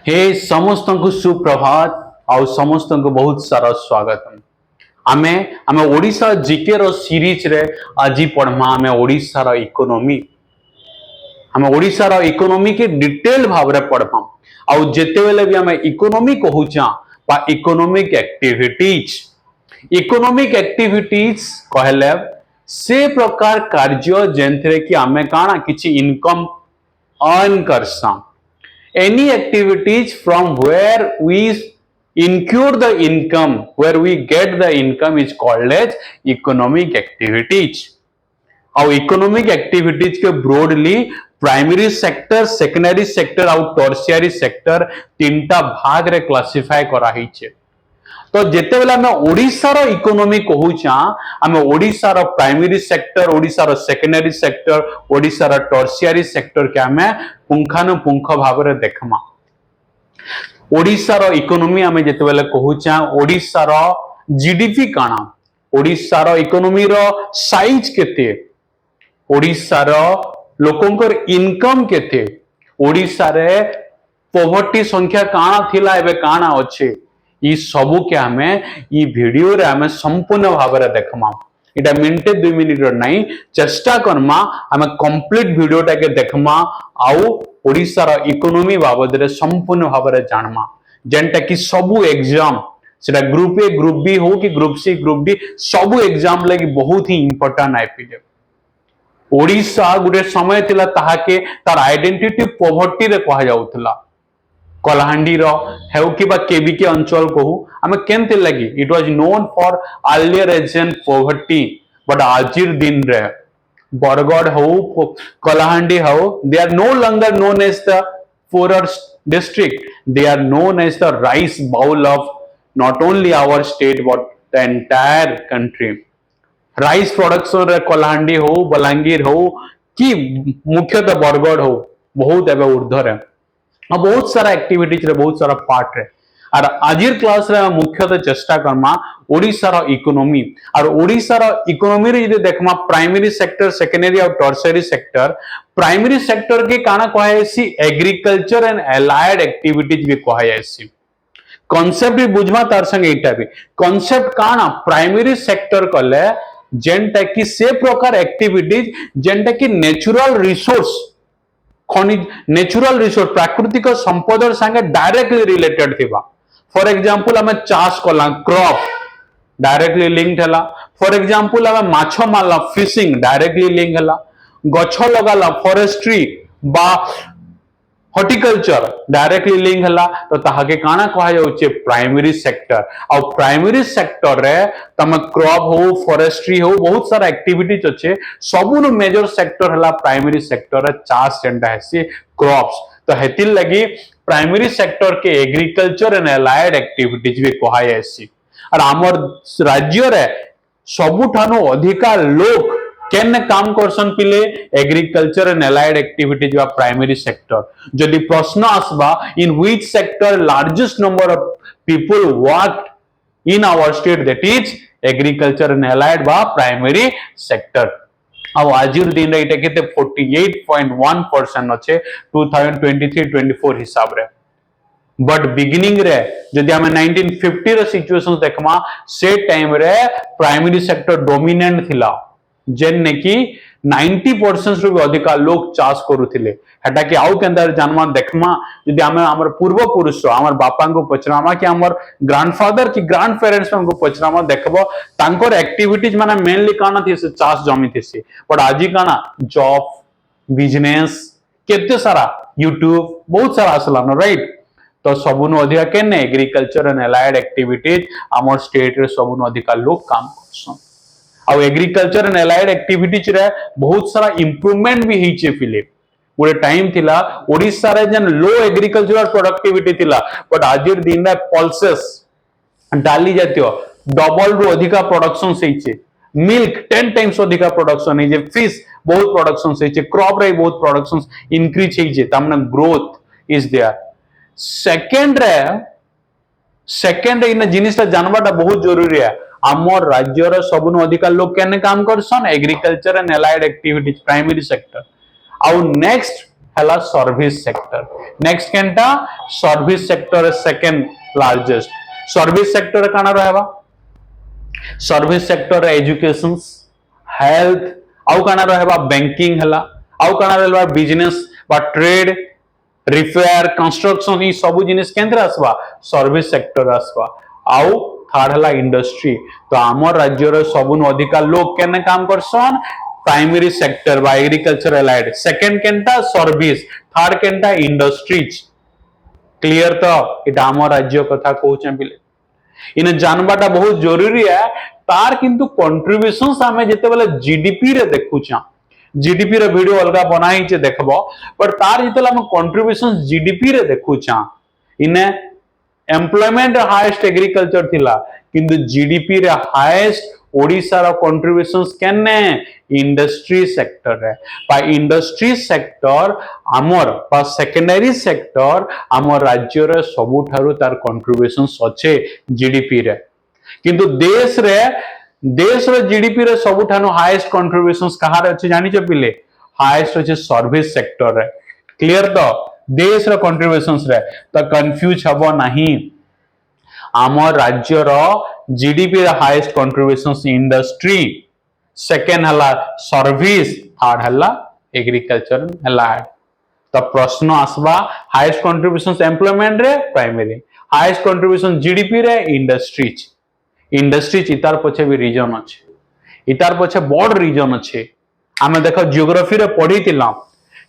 हे समस्त को सुप्रभात आउ समस्त को बहुत सारा स्वागत। आमे आमे ओडिशा जीके रो सीरीज रे आज पढ़मा आमे ओडिशा रो इकोनॉमी आमे ओडिशा रो इकोनॉमी के डिटेल भाव रे पढ़मा आउ जेते बेले भी आमे इकोनॉमी कहूचा बा इकोनॉमिक एक्टिविटीज कहले से प्रकार कार्य जेंथरे कि आमे काना किछि इनकम अर्न करसा any activities from where we incur the income, where we get the income is called as economic activities. और economic activities के broadly primary sector, secondary sector और tertiary sector तीनटा भाग रे classify करा हिचे। तो जेते बेला मैं ओडिशा रो इकोनॉमी कहूचा आमे ओडिशा रो प्राइमरी सेक्टर, ओडिशा रो सेकेंडरी सेक्टर, ओडिशा रो टर्शियरी सेक्टर के आमे पुंखानुपुंख भाव रे देखमा। ओडिशा रो इकोनॉमी आमे जेते बेला कहूचा ओडिशा रो जीडीपी काना, ओडिशा रो इकोनॉमी रो साइज केते, ओडिशा रो लोकंकर इनकम केते, ओडिशा रे पॉवर्टी संख्या काना थिला एबे काना अछि ई सबु के हमें ई वीडियो रे हमें संपूर्ण भाव रे देखमा। इटा मिनटे 2 मिनिट रो नहीं चेष्टा करमा हमें कंप्लीट वीडियो टा के देखमा आउ ओडिशा रो इकोनॉमी बाबद रे संपूर्ण भाव रे जानमा जेंटा कि सबु एग्जाम सेटा ग्रुप ए ग्रुप बी हो कि ग्रुप सी ग्रुप डी सबु एग्जाम लगी बहुत ही इंपोर्टेंट आईपीजे। ओडिशा गुटे समय थिला ताहा के तार आइडेंटिटी पॉवर्टी रे कहा जाउथला। कलाहांडी रो हेउ कि बा केबीके अंचल कहू आमे केनते लगी it was known for earlier agent poverty but आजिर दिन रे बरगढ़ हो कलाहांडी हो they are no longer known as the poorer district, they are known as the rice bowl of not only our state but the entire country. Rice production रे कलाहांडी हो बलांगीर हो कि मुख्यतः बरगढ़ हो बहुत एबे ऊर्ध्वर है और बहुत सारा एक्टिविटीज रे बहुत सारा पार्ट रे और आजिर क्लास रे मुख्यतः चेष्टा करमा ओडिशा रो इकोनॉमी और ओडिशा रो इकोनॉमी रे जे देखमा प्राइमरी सेक्टर सेकेंडरी और टर्शियरी सेक्टर प्राइमरी सेक्टर के काना कहैसी एग्रीकल्चर एंड एलाइड एक्टिविटीज भी कहैसी कांसेप्ट भी बुझमा तार संग एटा भी कांसेप्ट काना प्राइमरी सेक्टर कले जेंटा कि से प्रकार एक्टिविटीज जेंटा कि नेचुरल रिसोर्स खनिज नेचुरल रिसोर्स प्राकृतिक संपद संगे डायरेक्टली रिलेटेड थिबा। फॉर एग्जांपल हमें चाष कला क्रॉप डायरेक्टली लिंक्ड हला। फॉर एग्जांपल हमें माछ मारला फिशिंग डायरेक्टली लिंक हला। गछ लगाला फॉरेस्ट्री बा हॉर्टिकल्चर डायरेक्टली लिंक हला तो ताहा के काना कहा जाउचे प्राइमरी सेक्टर और प्राइमरी सेक्टर रे तमे क्रॉप हो फॉरेस्ट्री हो बहुत सारा एक्टिविटीज अच्छे सबुनु मेजर सेक्टर हला प्राइमरी सेक्टर रे चाष जेंटा हेसी क्रॉप्स तो हेतिल लगी प्राइमरी सेक्टर के एग्रीकल्चर एंड एलाइड एक्टिविटीज भी कहा जायसी और हमर राज्य रे सबुठानु अधिका लोक केन काम करसन पिले एग्रीकल्चर एंड एलाइड एक्टिविटीज वा प्राइमरी सेक्टर जदि प्रश्न आसबा in which sector largest number of people work in our state that is agriculture and allied वा प्राइमरी सेक्टर अब आजिर दिन रे इटा केते 48.1% अच्छे 2023-24 हिसाब रे बट बिगिनिंग रे जदि हमें 1950 रे सिचुएशन देखमा से टाइम रे प्राइमरी सेक्टर डोमिनेंट थिला जेने कि 90% रो अधिका लोग चाष करूथिले हेटा कि आउ केंदर जानमा देखमा जदि हमें हमर पूर्व पुरुष हमर बापा को पचरामा कि हमर ग्रैंडफादर कि ग्रैंड पेरेंट्स को पचरामा देखबो तांकर एक्टिविटीज माने मेनली काना थिसे चाष जमी थिसे बट आजि काना जॉब बिजनेस केते सारा यूट्यूब बहुत सारा असला न राइट तो सबुनु अधिका केने एग्रीकल्चर एंड एलाइड एक्टिविटीज हमर स्टेट रे सबुनु अधिका लोग काम करसन और एग्रीकल्चर एंड एलाइड एक्टिविटीज रे बहुत सारा इंप्रूवमेंट भी हिचे फिले गोटे टाइम थिला ओडिशा रे जन लो एग्रीकल्चरल प्रोडक्टिविटी थिला बट आजिर दिन रे पल्सेस डाली जातियो डबल रो अधिका प्रोडक्शन सेइचे मिल्क 10 टाइम्स अधिका प्रोडक्शन है जे फिश बहुत प्रोडक्शन सेइचे क्रॉप रे बहुत प्रोडक्शन इंक्रीज हेइचे तामने ग्रोथ इज देयर सेकंड इन जिनिसटा जानवाटा बहुत जरूरी है आमर राज्यर सबुनु अधिका लोग केने काम करसन agriculture and allied activities primary sector आउ नेक्स्ट हला सर्विस सेक्टर। नेक्स्ट केनटा service sector second largest. Service sector काना रहबा सर्विस सेक्टर एजुकेशन हेल्थ आउ काना रहबा बैंकिंग हला आउ काना रहबा बिजनेस बा ट्रेड रिपेयर कंस्ट्रक्शन ई सब जिनिस केंद्र आसबा सर्विस सेक्टर आसबा। आउ थर्ड हला इंडस्ट्री। तो आम राज्य रो सबुन अधिका लोग केने काम करसन प्राइमरी सेक्टर बा एग्रीकल्चर एलाइड। सेकंड केनटा सर्विस थर्ड केनटा इंडस्ट्रीज। क्लियर तो इटा आम राज्य कथा कहउछे बिले इन जानबाटा बहुत जरूरी है। तार किंतु कंट्रीब्यूशंस आमे जेते बेले जीडीपी रे देखुछा जीडीपी रे वीडियो अलगा बनाई छे देखबो पर तार जेते हम कंट्रीब्यूशंस जीडीपी रे देखुछा इने एम्प्लॉयमेंट हाईएस्ट एग्रीकल्चर थिला किंतु जीडीपी रे हाईएस्ट ओडिसा रो कंट्रीब्यूशंस केने इंडस्ट्री सेक्टर रे बा इंडस्ट्री सेक्टर आमर बा सेकेंडरी सेक्टर आमर राज्य रे सबुठारु तार कंट्रीब्यूशंस अच्छे जीडीपी रे। किंतु देश रो जीडीपी रे सबुठानु हाईएस्ट कंट्रीब्यूशंस कहार अच्छे जानि छ पिले हाईएस्ट अच्छे सर्विस सेक्टर रे। क्लियर तो देश रो कंट्रीब्यूशंस रे तो कंफ्यूज हबो नहीं। आम राज्य रो जीडीपी रे हाईएस्ट कंट्रीब्यूशंस इंडस्ट्री सेकेंड हला सर्विस थर्ड हला एग्रीकल्चर हला। तो प्रश्न आसबा हाईएस्ट कंट्रीब्यूशंस एम्प्लॉयमेंट रे प्राइमरी हाईएस्ट कंट्रीब्यूशन जीडीपी रे इंडस्ट्रीज। इंडस्ट्रीज इतार पछे भी रीजन अच्छे इतार पछे बड़ रीजन अच्छे। आमे देखो जियोग्राफी रे पढ़ीतिला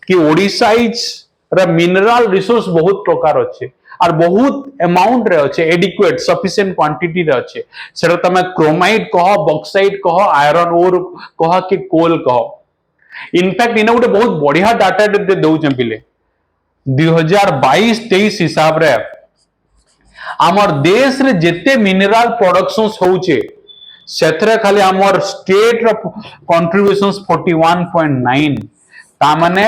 कि ओडिशा इज रे मिनरल रिसोर्स बहुत प्रकार अच्छे और बहुत अमाउंट रे अच्छे एडिक्वेट सफिशिएंट क्वांटिटी रे अच्छे। सेटा तमे क्रोमाइट कह बॉक्साइट कह आयरन ओर कह कि कोल कह। इनफैक्ट इने गोटे बहुत बढ़िया डाटा दे दउचे पिले 2022-23 हिसाब रे आमर देश रे जेते मिनरल प्रोडक्शंस होउचे सेथरे खाली आमर स्टेट रो कंट्रीब्यूशंस 41.9 ता माने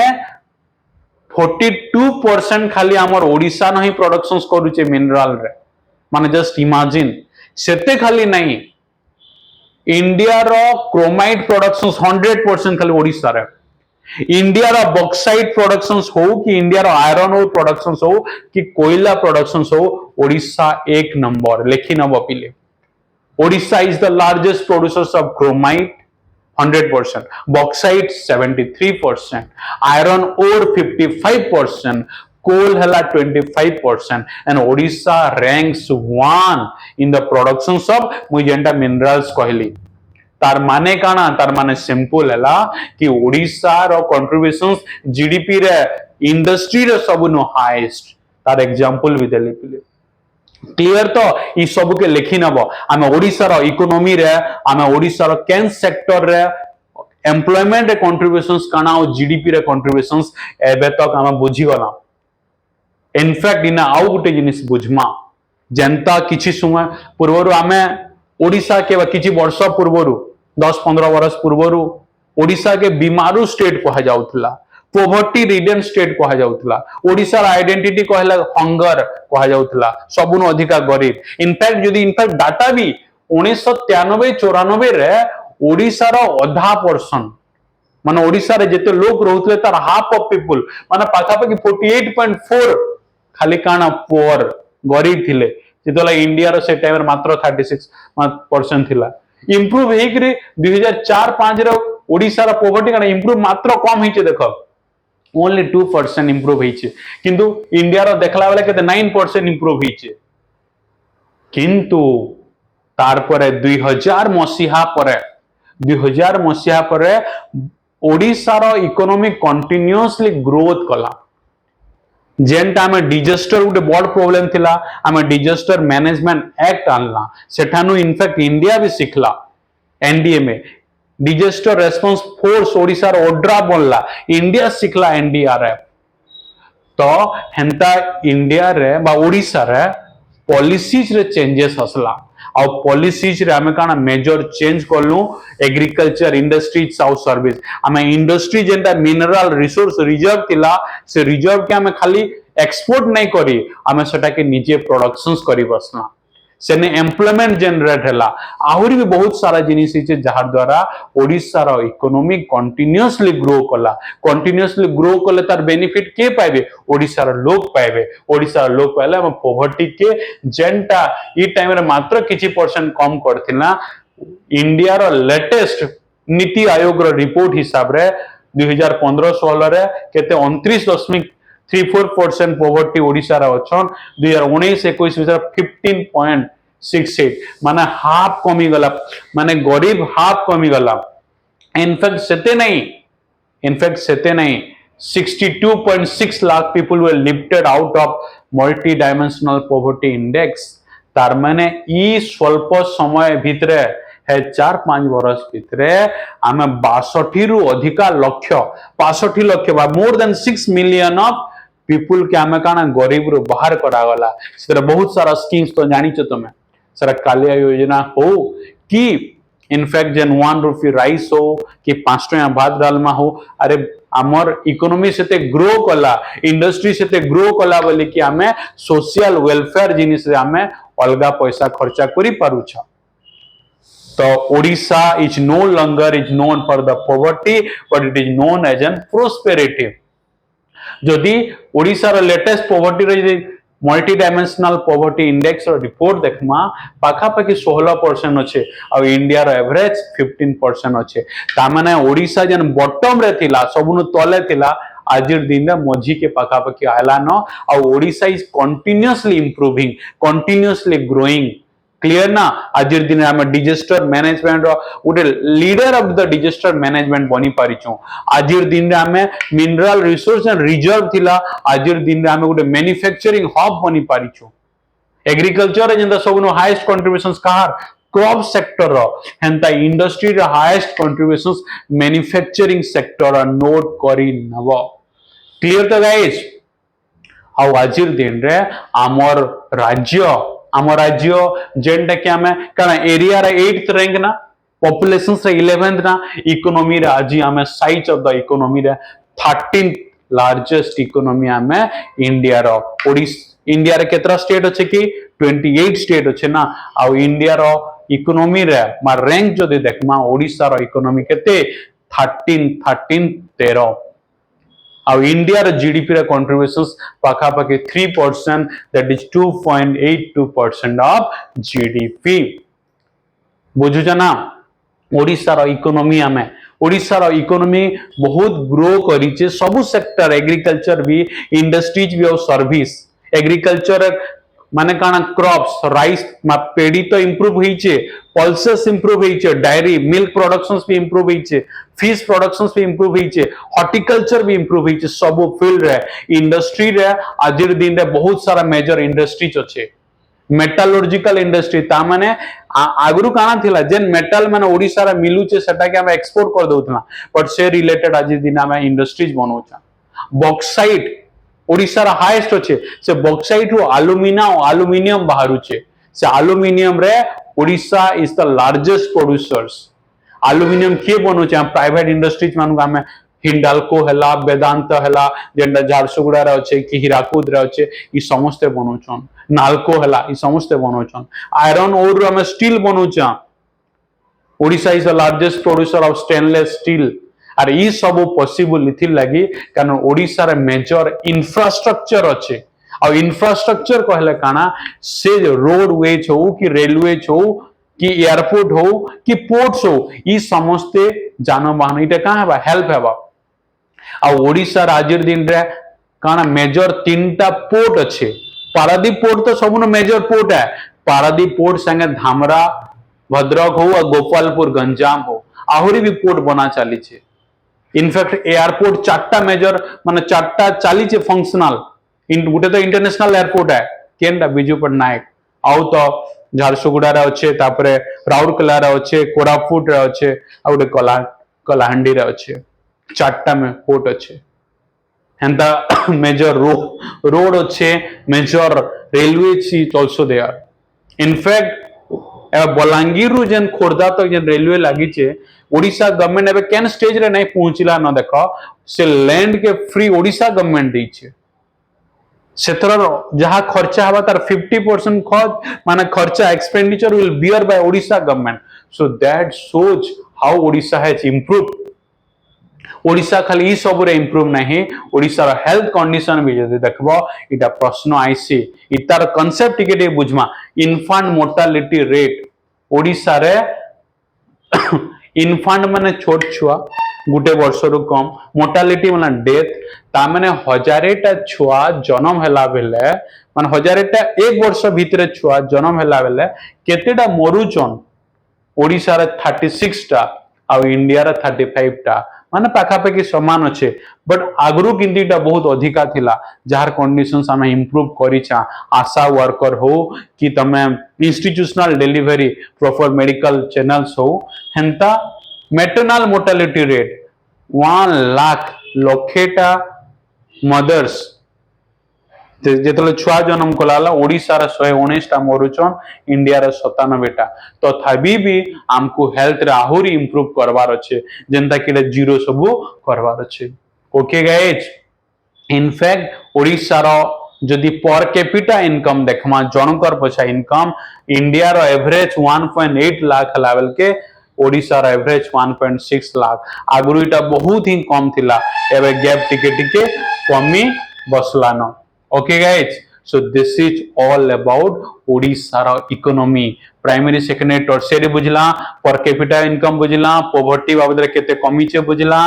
42% खाली आमर ओडिशा नहीं प्रोडक्शंस करूचे मिनरल रे। माने जस्ट इमेजिन सेते खाली नहीं इंडिया रो क्रोमाइट प्रोडक्शंस 100% खाली ओडिशा रे। इंडिया रो बॉक्साइट प्रोडक्शंस हो कि इंडिया रो आयरन ओर प्रोडक्शंस हो कि कोयला प्रोडक्शंस हो ओडिशा एक नंबर लेखि नब पिले। Odisha is the largest producers of chromite 100%, bauxite 73%, iron ore 55%, coal hela 25%, and Odisha ranks 1 in the productions of mujenta minerals कहली। तार माने काना तार माने सिंपल हला कि ओडिशा रो कंट्रीब्यूशंस जीडीपी रे इंडस्ट्री रे सब नो हाईएस्ट। तार एग्जांपल भी देली पिले। क्लियर तो ई सब के लिखि नबो आमे ओडिसा रो इकोनॉमी रे आमे ओडिसा रो केन सेक्टर रे एम्प्लॉयमेंट रे कंट्रीब्यूशंस काना और जीडीपी रे कंट्रीब्यूशंस एबे तक आमे बुझी गला। इनफैक्ट इना आउ गुटे जिनिस बुझमा जनता किछि समय पूर्वरु आमे ओडिसा के किछि वर्ष पूर्वरु 10-15 वर्ष पूर्वरु ओडिसा के बीमारू स्टेट कहा जाउथला पोवर्टी रिडन स्टेट कहा जाउथला। ओडिसा रा आइडेंटिटी कहला हंगर कहा जाउथला सबुन अधिका गरीब। इनफैक्ट डाटा भी 1993-94 रे ओडिसा रा आधा पर्सन माने ओडिसा रे जेते लोग रहउतले तार हाफ ऑफ पीपल माने पाखापाखि 48.4 खाली काना पुअर गरीब थिले जेतला इंडिया रो से टाइम रे मात्र 36% थिला। इंप्रूव हेकरे 2004-5 रे ओडिसा रा पोवर्टी काना इंप्रूव मात्र कम हिचे देखो ओनली 2% इंप्रूव हिचे किंतु इंडिया रो देखला बेले केते 9% इंप्रूव हिचे। किंतु तार परे 2000 मसीहा परे ओडिसा रो इकोनॉमी कंटीन्यूअसली ग्रोथ कला। जेनटा आमे डिजास्टर गुटे बड़ प्रॉब्लम थिला आमे डिजास्टर मैनेजमेंट एक्ट आनला सेठानु इनफैक्ट इंडिया भी सिखला NDMA disaster response force Odisha रो ओड्रा बनला इंडिया सिखला एनडीआरएफ। तो हेंता इंडिया रे बा ओडिसा रे पॉलिसीज रे चेंजेस हसला आ पॉलिसीज रे आमे काना मेजर चेंज करलु एग्रीकल्चर इंडस्ट्रीज साउ सर्विस आमे इंडस्ट्री जेंटा मिनरल रिसोर्स रिजर्व थिला से रिजर्व के आमे खाली एक्सपोर्ट नहीं करी आमे सेटा के निजे प्रोडक्शंस करी बसना सेने एम्प्लॉयमेंट जनरेट हैला आहुरी भी बहुत सारा जिनिस हिचे जहार द्वारा ओडिसा रो इकोनॉमी कंटीन्यूअसली ग्रो कले तार बेनिफिट के पाइबे ओडिसा रो लोग पाइबे ओडिसा रो लोग पाइले हम पॉवर्टी के जेंटा ई टाइम रे मात्र किछि परसेंट कम करथिला इंडिया रो लेटेस्ट नीति आयोग रो रिपोर्ट हिसाब रे 2015-16 रे केते 29.34% पॉवर्टी ओडिसा रा अछन 2019-21 में 15.68 माने हाफ कमी गला माने गरीब हाफ कमी गला इनफैक्ट सेते नहीं 62.6 lakh people were lifted out of multi dimensional poverty index तार माने ई स्वल्प समय भितरे है 4-5 वर्ष भितरे आमे 62 रु अधिका लक्ष्य 65 लक्ष्य बा more than 6 million of people के आमे काना गरीब रु बाहर करा गला सेरा बहुत सारा स्कीम्स तो जानि छ तमे सारा कालिया योजना हो कि इनफैक्ट जेन 1 रुपी राइस हो कि 5 टका भात डालमा हो अरे आमर इकोनॉमी सेते ग्रो कला इंडस्ट्री सेते ग्रो कला बोली कि आमे सोशल वेलफेयर जिनिस रे आमे अलगा पैसा खर्चा करी पारु छ तो Odisha is no longer is known for the poverty but it is known as an prosperity जदि ओडिशा रो लेटेस्ट पॉवर्टी रे मल्टी डायमेंशनल पॉवर्टी इंडेक्स रो रिपोर्ट देखमा पाखा पाखी 16% अच्छे और इंडिया रो एवरेज 15% अच्छे ता माने ओडिशा जन बॉटम रे थिला सबनु तले थिला आजिर दिन रे मझी के पाखा पाखी आला न और Odisha is continuously improving continuously growing clear ना आजिर दिन हम डिजास्टर मैनेजमेंट रो उटे leader of the disaster management बनी पारिचो आजिर दिन रे हमें मिनरल रिसोर्स एंड रिजर्व थिला आजिर दिन रे हमें उटे मैन्युफैक्चरिंग हब बनी पारिचो एग्रीकल्चर जिंदा सबनो हाईएस्ट कंट्रीब्यूशंस कहार क्रॉप सेक्टर रो हेंता इंडस्ट्री रो हाईएस्ट कंट्रीब्यूशंस मैन्युफैक्चरिंग सेक्टर रो नोट करी नव क्लियर तो गाइस आउ आजिर दिन रे आमर राज्य जेंटा कि हमें कारण एरिया रे 8th रैंक ना पॉपुलेशन से 11th ना इकोनॉमी रे आज हमें साइज ऑफ द इकोनॉमी रे 13th लार्जेस्ट इकोनॉमी हमें इंडिया रो इंडिया रे केतरा स्टेट अच्छे कि 28 स्टेट अच्छे ना आ इंडिया रो इकोनॉमी रे मा रैंक जदि देखमा ओडिसा रो इकोनॉमी केते 13 और इंडिया रो जीडीपी रे कंट्रीब्यूशंस पाखा पाखी 3% दैट इज 2.82% ऑफ जीडीपी बुझु जना ओडिसा रो इकोनॉमी हमें ओडिसा रो इकोनॉमी बहुत ग्रो करी छे सब सेक्टर एग्रीकल्चर भी इंडस्ट्रीज भी और सर्विस एग्रीकल्चर माने काना क्रॉप्स राइस पेड़ी तो इंप्रूव होई छे पल्सेस इंप्रूव होई छे डायरी मिल्क प्रोडक्शंस भी इंप्रूव होई छे फिश प्रोडक्शंस भी इंप्रूव होई छे हॉर्टिकल्चर भी इंप्रूव होई छे सब फील्ड रे इंडस्ट्री रे आजिर दिन रे बहुत सारा मेजर इंडस्ट्रीज अच्छे मेटालर्जिकल इंडस्ट्री ता माने आगरु काना थिला जेन मेटल माने ओडिसा रे मिलु छे सेटा के हम एक्सपोर्ट कर दोथला बट से रिलेटेड आजिर दिन हम इंडस्ट्रीज बनौछा बॉक्साइट ओडिसा रा हाईएस्ट अच्छे से बॉक्साइट रो एल्युमिनियम बाहर छे से एल्युमिनियम रे Odisha is the largest producers aluminium के बनो छे प्राइवेट इंडस्ट्रीज मानु हमें हिंडाल्को हला वेदांत हला जेंडा झारसुगुड़ा रे अच्छे कि हीराकुद रे अच्छे ई समस्त बनोछन नालको हला ई समस्त बनोछन आयरन ओर हमें स्टील बनोछा Odisha is the largest producer of stainless steel और ये सब पॉसिबल इथिर लगी कारण ओडिसा रे मेजर इंफ्रास्ट्रक्चर अच्छे और इंफ्रास्ट्रक्चर कहले काना से रोडवेज हो कि रेलवेज हो कि एयरपोर्ट हो कि पोर्ट्स हो ये समस्ते जानवाहन इटा कहाँ है हेल्प है और ओडिसा आजिर दिन रे काना मेजर 3टा पोर्ट अच्छे पारादीप पोर्ट तो सब मेजर पोर्ट है पारादीप पोर्ट संगे धामरा भद्रक हो और गोपालपुर गंजाम हो आहुरी भी पोर्ट बना चली छे इनफैक्ट एयरपोर्ट 4टा मेजर माने 4टा चली छे फंक्शनल गुटे तो इंटरनेशनल एयरपोर्ट है केनडा बिजू पट्टनायक आउ तो झारसुगुड़ा रे अच्छे तापरे राउरकेला रे अच्छे कोरापुट रे अच्छे आ गुटे कलाहांडी रे अच्छे 4टा में पोर्ट अच्छे हेंता मेजर रोड अच्छे major railway is also there in fact Balangir रु जेन खोर्धा तक जेन रेलवे लगी छे ओडिशा गवर्नमेंट एबे केन स्टेज रे नहीं पहुंचला न देखो से लैंड के फ्री ओडिशा गवर्नमेंट दी छे सेथर जहाँ खर्चा हवा तार 50% माने खर्चा expenditure will bear by Odisha government. So that shows how Odisha has improved. Odisha खाली ई सब रे इम्प्रूव नहीं, ओडिशा रो हेल्थ कंडीशन भी जदि देखबो इटा प्रश्न आइसी इतार कांसेप्ट टिके बुझमा. इन्फांट मोर्टालिटी रेट ओडिशा रे इनफांट माने छोट छुआ गुटे वर्ष रु कम, मोर्टालिटी माने डेथ ता माने हजारेटा छुआ जन्म हैला बेले माने हजारेटा एक वर्ष भितरे छुआ जन्म हैला बेले केतेटा मरुचन. ओडिशा रे 36 टा आ इंडिया रे 35 टा माने पाखापाखि समान अच्छे. बट आगरू किंतु बहुत अधिका थिला जार कंडीशंस आमे इंप्रूव करिछा. आशा वर्कर हो कि तमे institutional delivery proper medical channels हो हेंता मैटरनल मोर्टालिटी रेट 1 लाख लखेटा मदर्स जेतले छुआ जन्म कलाला ओडिशा रे 119 टा मरुचन, इंडिया रे 97 टा. तो तथापि भी हमको हेल्थ रे आहुरी इंप्रूव करवार अच्छे जेंता कि जीरो सबू करवार अच्छे. ओके गाइज, इनफैक्ट ओडिशा रो जदि पर कैपिटा इनकम देखमा जनकर पछा इनकम इंडिया रो एवरेज 1.8 लाख लेवल के ओडिशा रो एवरेज 1.6 लाख. आगुरी इटा बहुत ही कम थिला, एबे गैप टिके टिके कमी बसलानो. Okay guys, so this is all about Odisha economy. Primary, secondary, tertiary बुझला, per capita income बुझला, poverty बाबद केते कमी छे बुझला,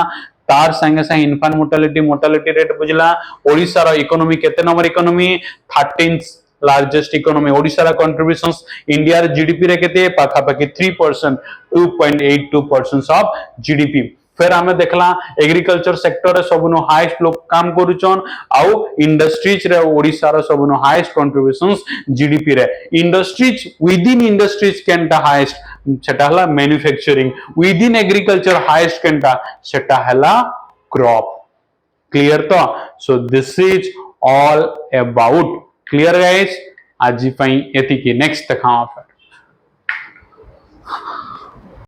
तार संगे संगे infant mortality rate बुझला. ओडिशा रो इकोनॉमी केते number economy 13th largest economy. Odisha रो कंट्रीब्यूशंस इंडिया रे जीडीपी रे केते पाखापाखि 3%, 2.82% ऑफ जीडीपी. फिर हमें देखला एग्रीकल्चर सेक्टर रे सबनो हाईएस्ट लोग काम करूचन आउ इंडस्ट्रीज रे ओडिशा रो सबनो हाईएस्ट कंट्रीब्यूशंस जीडीपी रे. इंडस्ट्रीज विद इन इंडस्ट्रीज केनटा हाईएस्ट सेटा हला manufacturing, within agriculture highest केनटा सेटा हला क्रॉप. क्लियर तो. So this is all about. Clear guys, आज पई एति की नेक्स्ट देखा फिर.